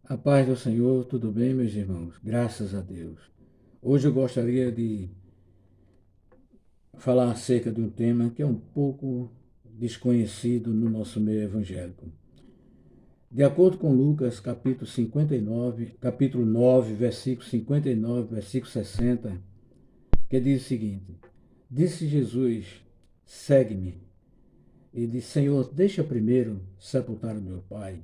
A paz do Senhor, tudo bem, meus irmãos? Graças a Deus. Hoje eu gostaria de falar acerca de um tema que é um pouco desconhecido no nosso meio evangélico. De acordo com Lucas, capítulo 9, versículo 59, versículo 60, que diz o seguinte: Disse Jesus: Segue-me. E disse: Senhor, deixa primeiro sepultar o meu pai.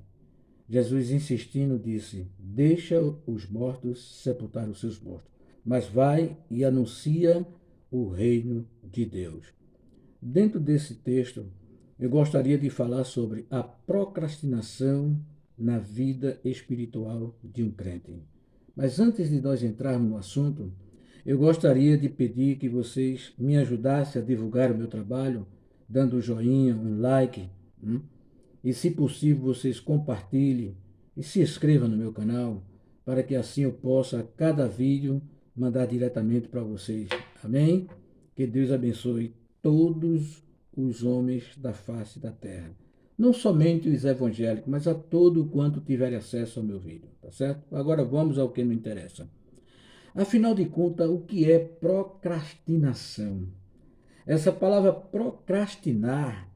Jesus, insistindo, disse: Deixa os mortos sepultar os seus mortos, mas vai e anuncia o reino de Deus. Dentro desse texto, eu gostaria de falar sobre a procrastinação na vida espiritual de um crente. Mas antes de nós entrarmos no assunto, eu gostaria de pedir que vocês me ajudassem a divulgar o meu trabalho, dando um joinha, um like, e, se possível, vocês compartilhem e se inscrevam no meu canal, para que assim eu possa, a cada vídeo, mandar diretamente para vocês. Amém? Que Deus abençoe todos os homens da face da terra. Não somente os evangélicos, mas a todo quanto tiver acesso ao meu vídeo, tá certo? Agora vamos ao que me interessa. Afinal de contas, o que é procrastinação? Essa palavra procrastinar,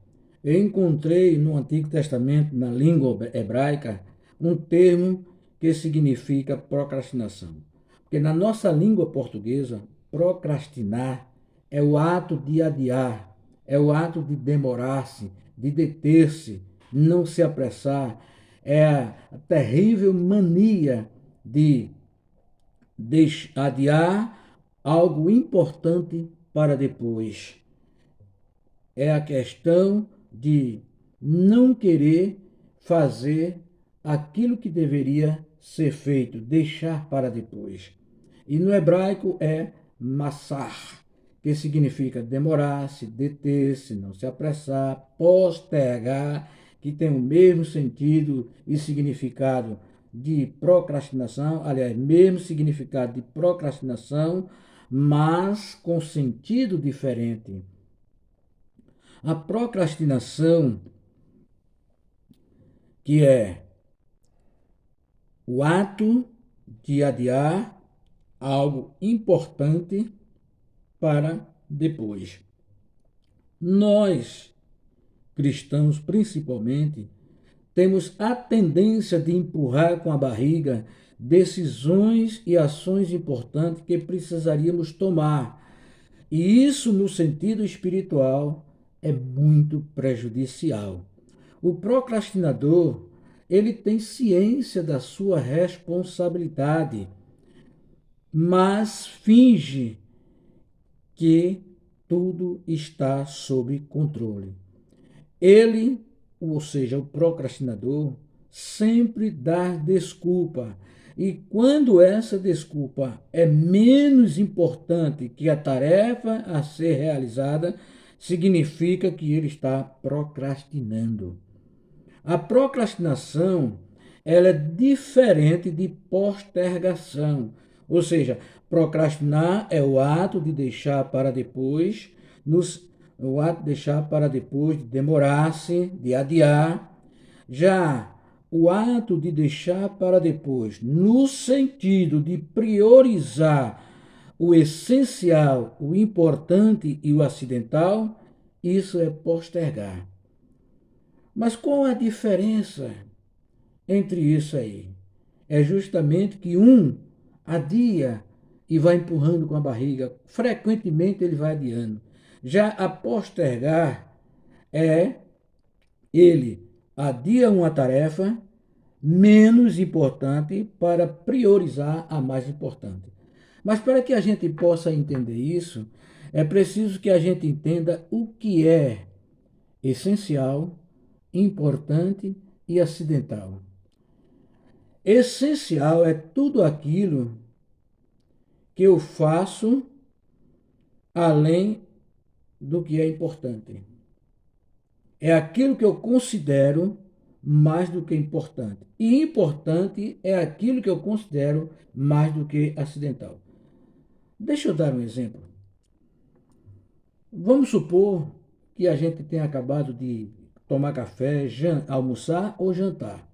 eu encontrei no Antigo Testamento, na língua hebraica, um termo que significa procrastinação. Porque na nossa língua portuguesa, procrastinar é o ato de adiar, é o ato de demorar-se, de deter-se, não se apressar. É a terrível mania de adiar algo importante para depois. É a questão de não querer fazer aquilo que deveria ser feito, deixar para depois. E no hebraico é massar, que significa demorar-se, deter-se, não se apressar, postergar, que tem o mesmo sentido e significado de procrastinação, aliás, mesmo significado de procrastinação, mas com sentido diferente. A procrastinação, que é o ato de adiar algo importante para depois. Nós, cristãos principalmente, temos a tendência de empurrar com a barriga decisões e ações importantes que precisaríamos tomar. E isso, no sentido espiritual, é muito prejudicial. O procrastinador, ele tem ciência da sua responsabilidade, mas finge que tudo está sob controle. Ele, ou seja, o procrastinador, sempre dá desculpa. E quando essa desculpa é menos importante que a tarefa a ser realizada, significa que ele está procrastinando. A procrastinação, ela é diferente de postergação. Ou seja, procrastinar é o ato de deixar para depois, o ato de deixar para depois, de demorar-se, de adiar. Já o ato de deixar para depois, no sentido de priorizar o essencial, o importante e o acidental, isso é postergar. Mas qual a diferença entre isso aí? É justamente que um adia e vai empurrando com a barriga. Frequentemente ele vai adiando. Já a postergar é ele adia uma tarefa menos importante para priorizar a mais importante. Mas para que a gente possa entender isso, é preciso que a gente entenda o que é essencial, importante e acidental. Essencial é tudo aquilo que eu faço além do que é importante. É aquilo que eu considero mais do que importante. E importante é aquilo que eu considero mais do que acidental. Deixa eu dar um exemplo. Vamos supor que a gente tenha acabado de tomar café, almoçar ou jantar.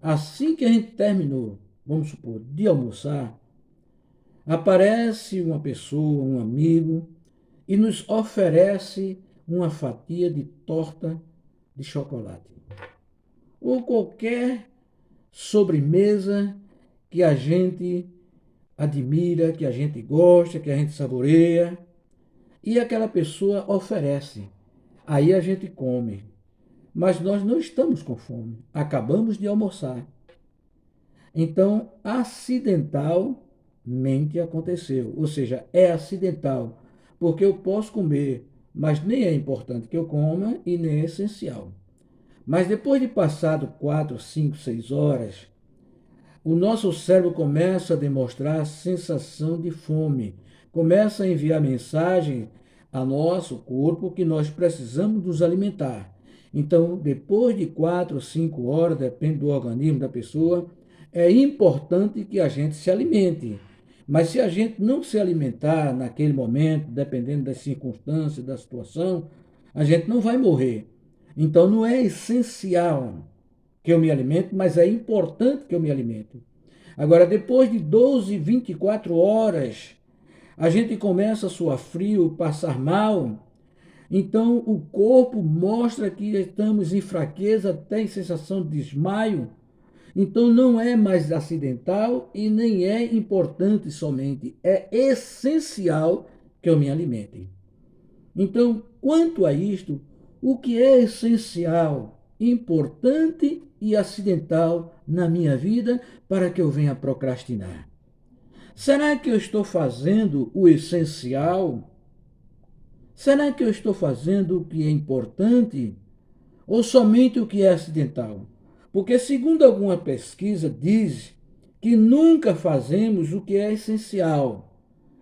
Assim que a gente terminou, vamos supor, de almoçar, aparece uma pessoa, um amigo, e nos oferece uma fatia de torta de chocolate. Ou qualquer sobremesa que a gente admira, que a gente gosta, que a gente saboreia, e aquela pessoa oferece. Aí a gente come. Mas nós não estamos com fome. Acabamos de almoçar. Então, acidentalmente aconteceu. Ou seja, é acidental. Porque eu posso comer, mas nem é importante que eu coma e nem é essencial. Mas depois de passado 4, 5, 6 horas, o nosso cérebro começa a demonstrar a sensação de fome, começa a enviar mensagem ao nosso corpo que nós precisamos nos alimentar. Então, depois de 4 ou 5 horas, depende do organismo da pessoa, é importante que a gente se alimente. Mas se a gente não se alimentar naquele momento, dependendo das circunstâncias, da situação, a gente não vai morrer. Então não é essencial que eu me alimente, mas é importante que eu me alimente. Agora, depois de 12, 24 horas, a gente começa a suar frio, passar mal. Então, o corpo mostra que estamos em fraqueza, tem sensação de desmaio. Então, não é mais acidental e nem é importante somente. É essencial que eu me alimente. Então, quanto a isto, o que é essencial, importante e acidental na minha vida para que eu venha procrastinar? Será que eu estou fazendo o essencial? Será que eu estou fazendo o que é importante? Ou somente o que é acidental? Porque, segundo alguma pesquisa, diz que nunca fazemos o que é essencial.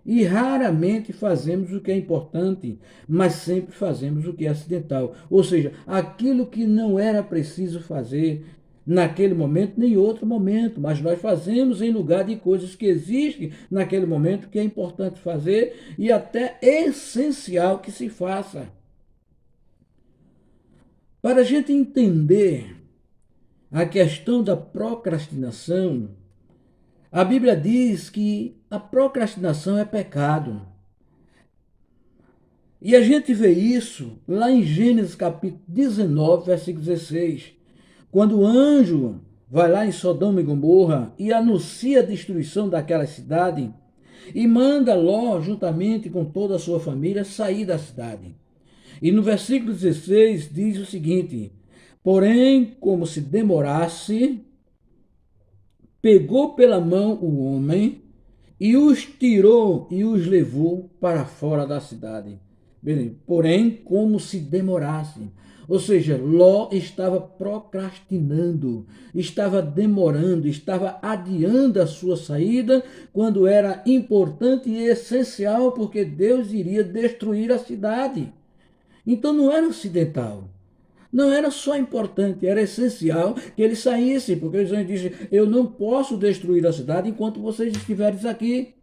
E raramente fazemos o que é importante, mas sempre fazemos o que é acidental. Ou seja, aquilo que não era preciso fazer naquele momento nem outro momento, mas nós fazemos em lugar de coisas que existem naquele momento que é importante fazer e até essencial que se faça. Para a gente entender a questão da procrastinação, a Bíblia diz que a procrastinação é pecado. E a gente vê isso lá em Gênesis capítulo 19, versículo 16, quando o anjo vai lá em Sodoma e Gomorra e anuncia a destruição daquela cidade e manda Ló, juntamente com toda a sua família, sair da cidade. E no versículo 16 diz o seguinte: porém, como se demorasse, pegou pela mão o homem e os tirou e os levou para fora da cidade. Beleza. Porém, como se demorasse. Ou seja, Ló estava procrastinando, estava demorando, estava adiando a sua saída quando era importante e essencial, porque Deus iria destruir a cidade. Então não era acidental. Não era só importante, era essencial que ele saísse, porque os anjos dizem: eu não posso destruir a cidade enquanto vocês estiverem aqui.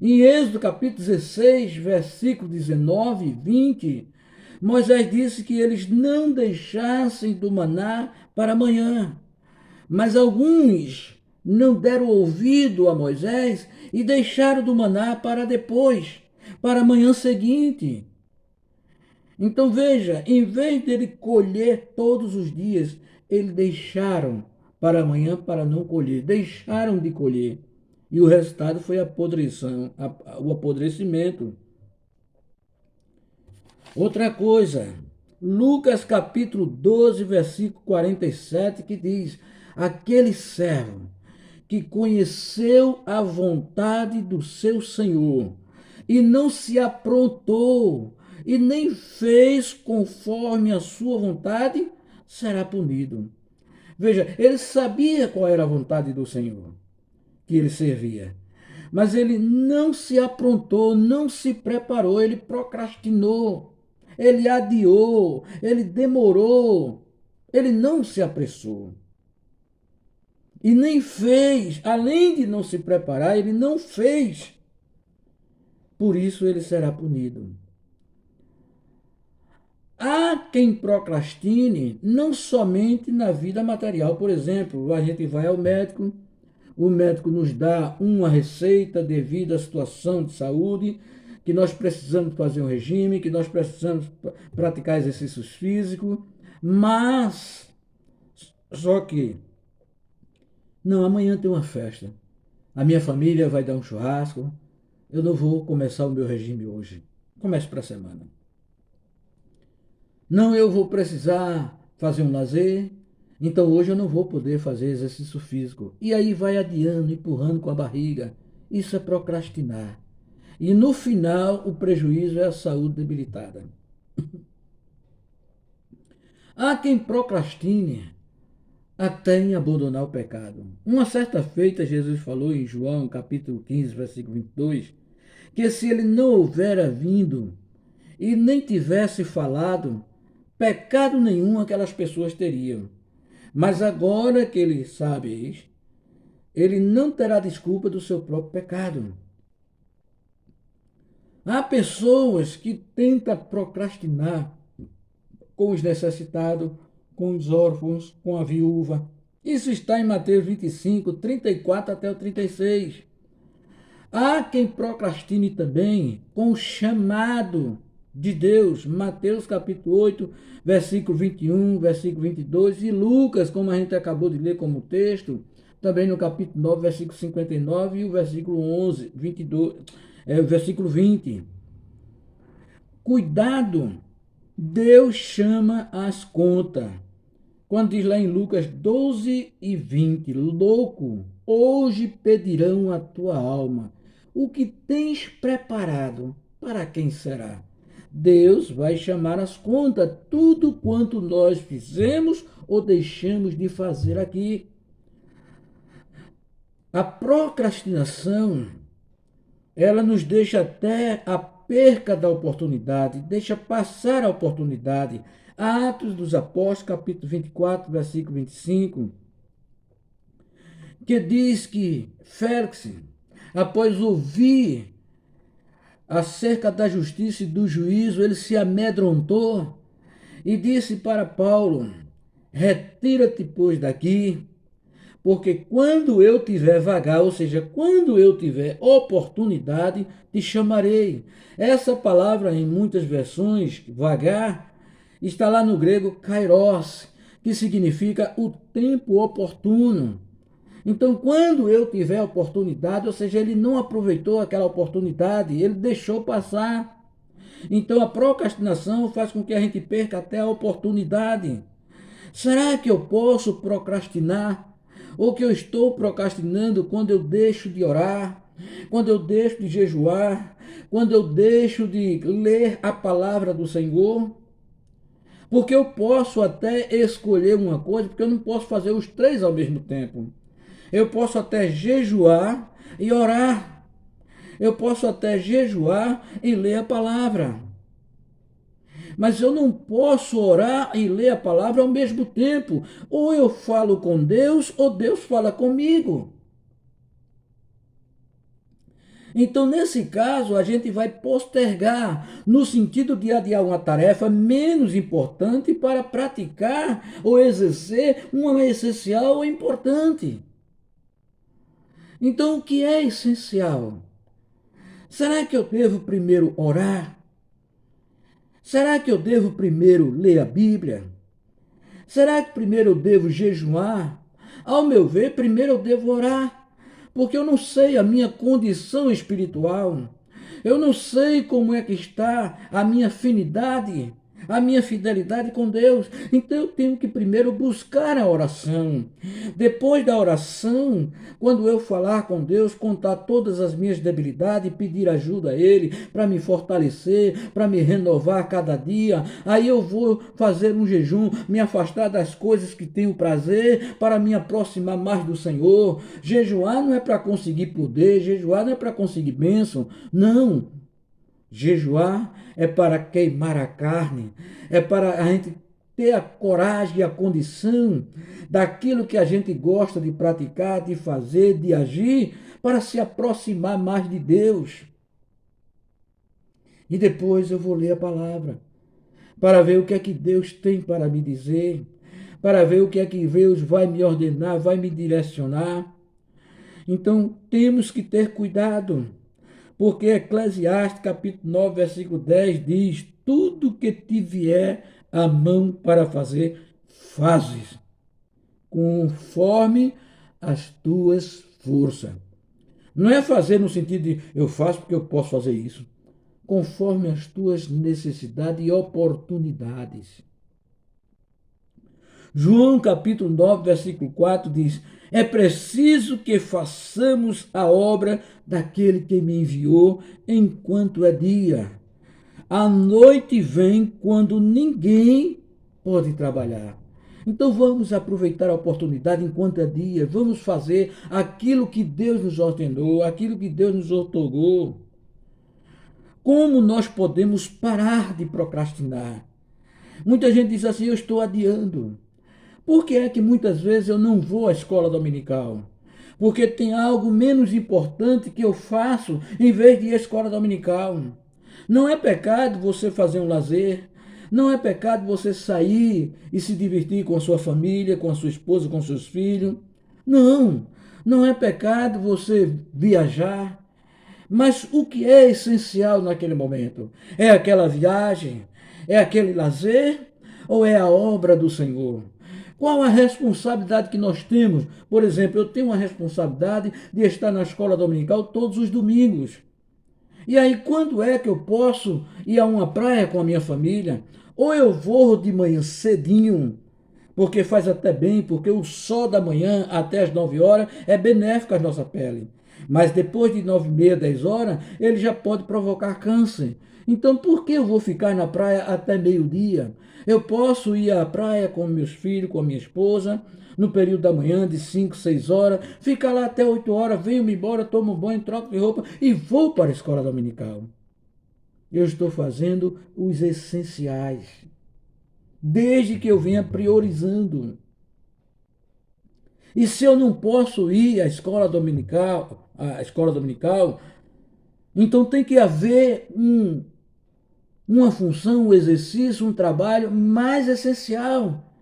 Em Êxodo capítulo 16, versículo 19 e 20, Moisés disse que eles não deixassem do maná para amanhã. Mas alguns não deram ouvido a Moisés e deixaram do maná para depois, para a manhã seguinte. Então veja, em vez dele colher todos os dias, eles deixaram para amanhã para não colher, deixaram de colher. E o resultado foi a podreção, o apodrecimento. Outra coisa, Lucas capítulo 12, versículo 47, que diz: aquele servo que conheceu a vontade do seu Senhor e não se aprontou e nem fez conforme a sua vontade, será punido. Veja, ele sabia qual era a vontade do Senhor que ele servia, mas ele não se aprontou, não se preparou, ele procrastinou, ele adiou, ele demorou, ele não se apressou. E nem fez, além de não se preparar, ele não fez. Por isso ele será punido. Há quem procrastine não somente na vida material. Por exemplo, a gente vai ao médico, o médico nos dá uma receita devido à situação de saúde, que nós precisamos fazer um regime, que nós precisamos praticar exercícios físicos, mas só que não, amanhã tem uma festa. A minha família vai dar um churrasco. Eu não vou começar o meu regime hoje. Comece para a semana. Não, eu vou precisar fazer um lazer, então hoje eu não vou poder fazer exercício físico. E aí vai adiando, empurrando com a barriga. Isso é procrastinar. E no final, o prejuízo é a saúde debilitada. Há quem procrastine até em abandonar o pecado. Uma certa feita, Jesus falou em João, capítulo 15, versículo 22, que se ele não houvera vindo e nem tivesse falado, pecado nenhum aquelas pessoas teriam. Mas agora que ele sabe, ele não terá desculpa do seu próprio pecado. Há pessoas que tentam procrastinar com os necessitados, com os órfãos, com a viúva. Isso está em Mateus 25, 34 até o 36. Há quem procrastine também com o chamado de Deus, Mateus capítulo 8, versículo 21, versículo 22, e Lucas, como a gente acabou de ler como texto, também no capítulo 9, versículo 59 e o versículo 11, 22, o versículo 20. Cuidado, Deus chama as contas. Quando diz lá em Lucas 12 e 20, louco, hoje pedirão a tua alma. O que tens preparado, para quem será? Deus vai chamar as contas, tudo quanto nós fizemos ou deixamos de fazer aqui. A procrastinação, ela nos deixa até a perca da oportunidade, deixa passar a oportunidade. Atos dos Apóstolos, capítulo 24, versículo 25, que diz que Félix, após ouvir acerca da justiça e do juízo, ele se amedrontou e disse para Paulo: retira-te, pois, daqui, porque quando eu tiver vagar, ou seja, quando eu tiver oportunidade, te chamarei. Essa palavra, em muitas versões, vagar, está lá no grego kairos, que significa o tempo oportuno. Então, quando eu tiver oportunidade, ou seja, ele não aproveitou aquela oportunidade, ele deixou passar. Então, a procrastinação faz com que a gente perca até a oportunidade. Será que eu posso procrastinar? Ou que eu estou procrastinando quando eu deixo de orar, quando eu deixo de jejuar, quando eu deixo de ler a palavra do Senhor? Porque eu posso até escolher uma coisa, porque eu não posso fazer os três ao mesmo tempo. Eu posso até jejuar e orar. Eu posso até jejuar e ler a palavra. Mas eu não posso orar e ler a palavra ao mesmo tempo. Ou eu falo com Deus, ou Deus fala comigo. Então, nesse caso, a gente vai postergar, no sentido de adiar uma tarefa menos importante para praticar ou exercer uma essencial ou importante. Então, o que é essencial? Será que eu devo primeiro orar? Será que eu devo primeiro ler a Bíblia? Será que primeiro eu devo jejuar? Ao meu ver, primeiro eu devo orar, porque eu não sei a minha condição espiritual. Eu não sei como é que está a minha afinidade, a minha fidelidade com Deus. Então eu tenho que primeiro buscar a oração. Depois da oração, quando eu falar com Deus, contar todas as minhas debilidades, pedir ajuda a Ele para me fortalecer, para me renovar a cada dia, aí eu vou fazer um jejum, me afastar das coisas que tenho prazer, para me aproximar mais do Senhor. Jejuar não é para conseguir poder, jejuar não é para conseguir bênção, não. Jejuar é para queimar a carne, é para a gente ter a coragem e a condição daquilo que a gente gosta de praticar, de fazer, de agir, para se aproximar mais de Deus. E depois eu vou ler a palavra. para ver o que é que Deus tem para me dizer, para ver o que é que Deus vai me ordenar, vai me direcionar. Então, temos que ter cuidado, porque Eclesiastes capítulo 9, versículo 10 diz: tudo que te vier a mão para fazer, fazes, conforme as tuas forças. Não é fazer no sentido de eu faço porque eu posso fazer isso. Conforme as tuas necessidades e oportunidades. João capítulo 9, versículo 4 diz: é preciso que façamos a obra daquele que me enviou enquanto é dia. A noite vem quando ninguém pode trabalhar. Então vamos aproveitar a oportunidade enquanto é dia, vamos fazer aquilo que Deus nos ordenou, aquilo que Deus nos outorgou. Como nós podemos parar de procrastinar? Muita gente diz assim: eu estou adiando. Por que é que muitas vezes eu não vou à escola dominical? Porque tem algo menos importante que eu faço em vez de ir à escola dominical. Não é pecado você fazer um lazer. Não é pecado você sair e se divertir com a sua família, com a sua esposa, com seus filhos. Não, não é pecado você viajar. Mas o que é essencial naquele momento? É aquela viagem? É aquele lazer? Ou é a obra do Senhor? Qual a responsabilidade que nós temos? Por exemplo, eu tenho a responsabilidade de estar na escola dominical todos os domingos. E aí, quando é que eu posso ir a uma praia com a minha família? Ou eu vou de manhã cedinho, porque faz até bem, porque o sol da manhã até as 9 horas é benéfico à nossa pele. Mas depois de 9 e meia, 10 horas, ele já pode provocar câncer. Então, por que eu vou ficar na praia até meio-dia? Eu posso ir à praia com meus filhos, com a minha esposa, no período da manhã, de 5, 6 horas, ficar lá até 8 horas, venho-me embora, tomo um banho, troco de roupa e vou para a escola dominical. Eu estou fazendo os essenciais, desde que eu venha priorizando. E se eu não posso ir à escola dominical, então tem que haver uma função, um exercício, um trabalho mais essencial,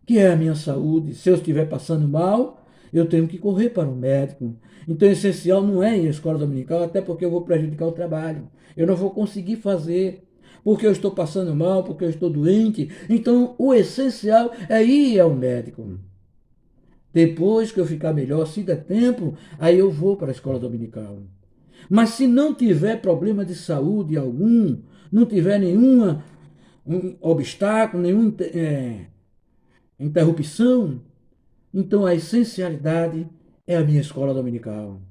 que é a minha saúde. Se eu estiver passando mal, eu tenho que correr para o médico. Então, o essencial não é ir à escola dominical, até porque eu vou prejudicar o trabalho. Eu não vou conseguir fazer, porque eu estou passando mal, porque eu estou doente. Então, o essencial é ir ao médico. Depois que eu ficar melhor, se der tempo, aí eu vou para a escola dominical. Mas se não tiver problema de saúde algum, não tiver nenhum obstáculo, nenhuma interrupção, então a essencialidade é a minha escola dominical.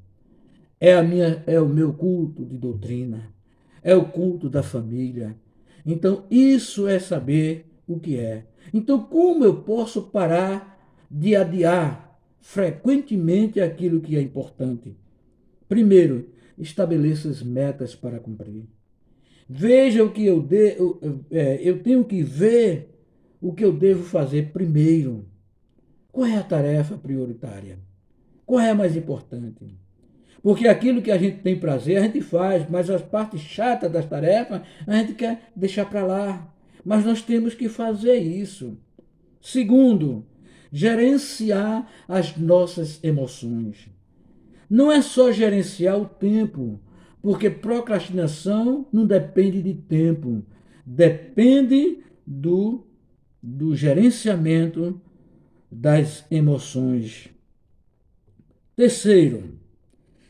É o meu culto de doutrina. É o culto da família. Então, isso é saber o que é. Então, como eu posso parar de adiar frequentemente aquilo que é importante? Primeiro, estabeleça as metas para cumprir. Veja o que eu tenho que ver o que eu devo fazer primeiro. Qual é a tarefa prioritária? Qual é a mais importante? Porque aquilo que a gente tem prazer, a gente faz, mas as partes chatas das tarefas, a gente quer deixar para lá. Mas nós temos que fazer isso. Segundo, gerenciar as nossas emoções. Não é só gerenciar o tempo, porque procrastinação não depende de tempo, depende do gerenciamento das emoções. Terceiro,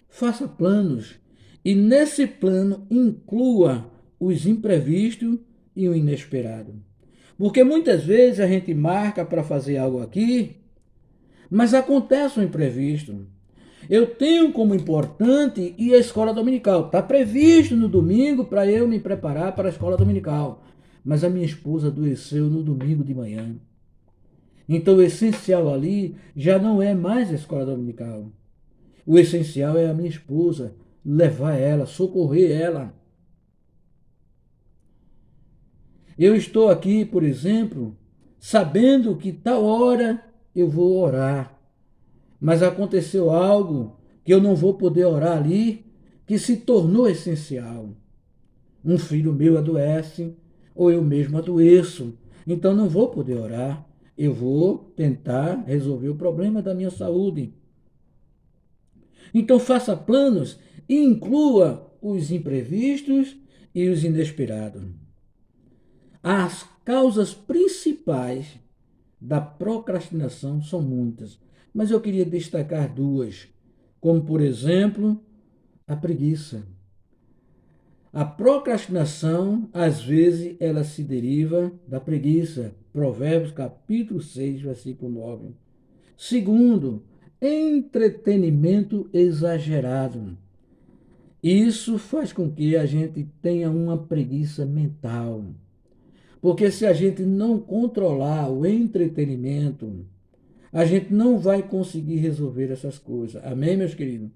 faça planos e nesse plano inclua os imprevistos e o inesperado. Porque muitas vezes a gente marca para fazer algo aqui, mas acontece um imprevisto. Eu tenho como importante ir à escola dominical. Está previsto no domingo para eu me preparar para a escola dominical. Mas a minha esposa adoeceu no domingo de manhã. Então o essencial ali já não é mais a escola dominical. O essencial é a minha esposa, levar ela, socorrer ela. Eu estou aqui, por exemplo, sabendo que tal hora eu vou orar. Mas aconteceu algo que eu não vou poder orar ali, que se tornou essencial. Um filho meu adoece, ou eu mesmo adoeço. Então não vou poder orar. Eu vou tentar resolver o problema da minha saúde. Então faça planos e inclua os imprevistos e os inesperados. As causas principais da procrastinação são muitas, mas eu queria destacar duas, como por exemplo, a preguiça. A procrastinação, às vezes, ela se deriva da preguiça. Provérbios capítulo 6, versículo 9. Segundo, entretenimento exagerado. Isso faz com que a gente tenha uma preguiça mental. Porque se a gente não controlar o entretenimento, a gente não vai conseguir resolver essas coisas. Amém, meus queridos?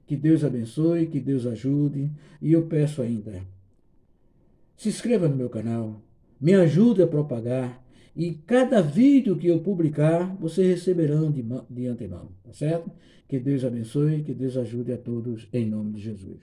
Que Deus abençoe, que Deus ajude. E eu peço ainda, se inscreva no meu canal, me ajude a propagar. E cada vídeo que eu publicar, vocês receberão de antemão, tá certo? Que Deus abençoe, que Deus ajude a todos, em nome de Jesus.